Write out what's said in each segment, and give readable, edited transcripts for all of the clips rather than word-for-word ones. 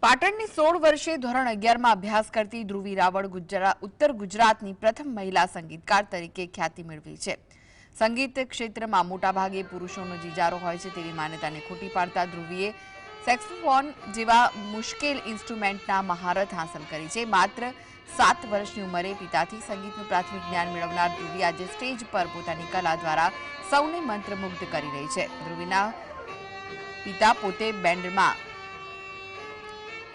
પાટણની 16 વર્ષે ધોરણ 11માં અભ્યાસ કરતી ધ્રુવી રાવળ ઉત્તર ગુજરાતની પ્રથમ મહિલા સંગીતકાર તરીકે ખ્યાતિ મેળવી છે। સંગીત ક્ષેત્રમાં મોટાભાગે પુરુષોનો જીજારો હોય છે તેવી માન્યતાને ખોટી પાડતા ધ્રુવીએ સેક્સોફોન જેવા મુશ્કેલ ઇન્સ્ટ્રુમેન્ટના મહારત હાંસલ કરી છે। માત્ર 7 વર્ષની ઉંમરે પિતાથી સંગીતનું પ્રાથમિક જ્ઞાન મેળવનાર ધ્રુવી આજે સ્ટેજ પર પોતાની કલા દ્વારા સૌને મંત્રમુગ્ધ કરી રહી છે। ધ્રુવીના પિતા પોતે બેન્ડમાં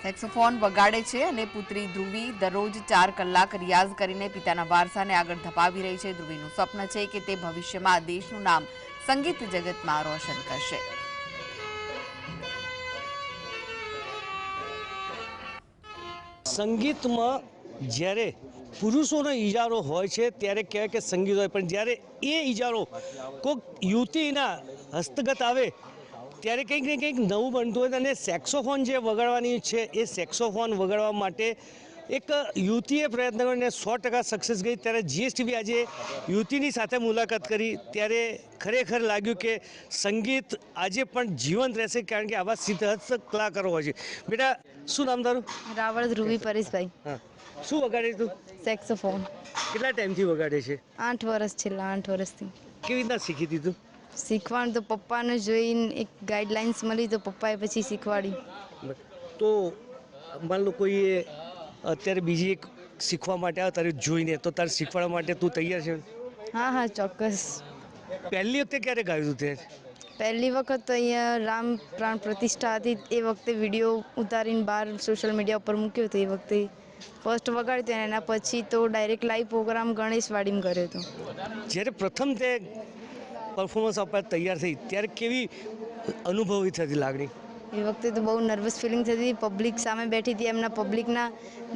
સેક્સોફોન વગાડે છે અને પુત્રી ધ્રુવી દરરોજ 4 કલાક રિયાઝ કરીને પિતાના વારસાને આગળ ધપાવી રહી છે। ધ્રુવીનું સ્વપ્ન છે કે તે ભવિષ્યમાં દેશનું નામ સંગીત જગતમાં રોશન કરશે। સંગીતમાં જ્યારે પુરુષોનો ઇજારો હોય છે ત્યારે કહેવાય કે સંગીત હોય, પણ જ્યારે એ ઇજારો કોઈક યુવતીના હસ્તગત આવે ત્યારે કંઈક ને કંઈક નવું બનતું હોય। અને સેક્સોફોન જે વગાડવાની છે એ સેક્સોફોન વગાડવા માટે એક યુવતીએ પ્રયત્ન કરીને 100% સક્સેસ ગઈ। ત્યારે જીએસટીવી આજે યુવતીની સાથે મુલાકાત કરી ત્યારે ખરેખર લાગ્યું કે સંગીત આજે પણ જીવંત રહેશે, કારણ કે આવા સિદ્ધહસ્ત કલાકારો હોય છે। બેટા, શું નામ તારું? રાવળ ધ્રુવી પરેશભાઈ। હા, શું વગાડે તું? સેક્સોફોન। કેટલા ટાઈમથી વગાડે છે? 8 વર્ષ, છેલ્લા 8 વર્ષથી। કેવી રીતના શીખી દીધું? શીખવાનું તો પપ્પાને જોઈને એક ગાઈડલાઇન્સ મળી તો પપ્પાએ પછી શીખવાડી। તો માન લો કોઈએ અત્યારે બીજી એક શીખવા માટે આવે તારે જોઈને, તો તારે શીખવાડવા માટે તું તૈયાર છે? હા હા, ચોક્કસ। પહેલી વખતે ક્યારે ગાયું તે? પહેલી વખત તો અહીંયા રામ પ્રાણ પ્રતિષ્ઠા હતી, એ વખતે વિડીયો ઉતારીને બહાર સોશિયલ મીડિયા ઉપર મૂક્યો હતો। એ વખતે ફર્સ્ટ વગાડ્યું હતું, એના પછી તો ડાયરેક્ટ લાઈવ પ્રોગ્રામ ગણેશવાડીમાં કર્યો હતો। જ્યારે પ્રથમ તે પરફોર્મન્સ આપવા તૈયાર થઈ ત્યારે કેવી અનુભવી થતી લાગણી? એ વખતે તો બહુ નર્વસ ફિલિંગ થતી હતી। પબ્લિક સામે બેઠી હતી, એમના પબ્લિકના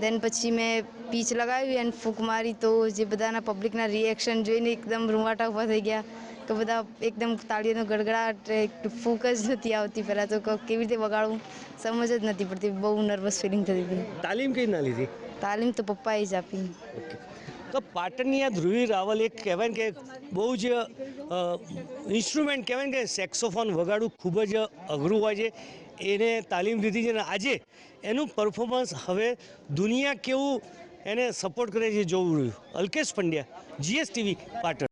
દેન પછી મેં પીચ લગાવી અને ફૂંક મારી તો જે બધાના પબ્લિકના રિએક્શન જોઈને એકદમ રૂંવાટા ઊભા થઈ ગયા કે બધા એકદમ તાળીઓનો ગડગડાટ, ફૂંક જ નથી આવતી। પહેલાં તો કેવી રીતે વગાડવું સમજ જ નથી પડતી, બહુ નર્વસ ફિલિંગ થતી હતી। તાલીમ કઈ ના લીધી? તાલીમ તો પપ્પાએ જ આપી। તો પાટણની આ ધ્રુવી રાવલ એક કહેવાય ને કે બહુ જ ઇન્સ્ટ્રુમેન્ટ કહેવાય ને કે સેક્સોફોન વગાડવું ખૂબ જ અઘરું હોય છે, એને તાલીમ લીધી છે અને આજે એનું પરફોર્મન્સ હવે દુનિયા કેવું એને સપોર્ટ કરે છે જોવું રહ્યું। અલ્કેશ પંડ્યા, જીએસટીવી, પાટણ।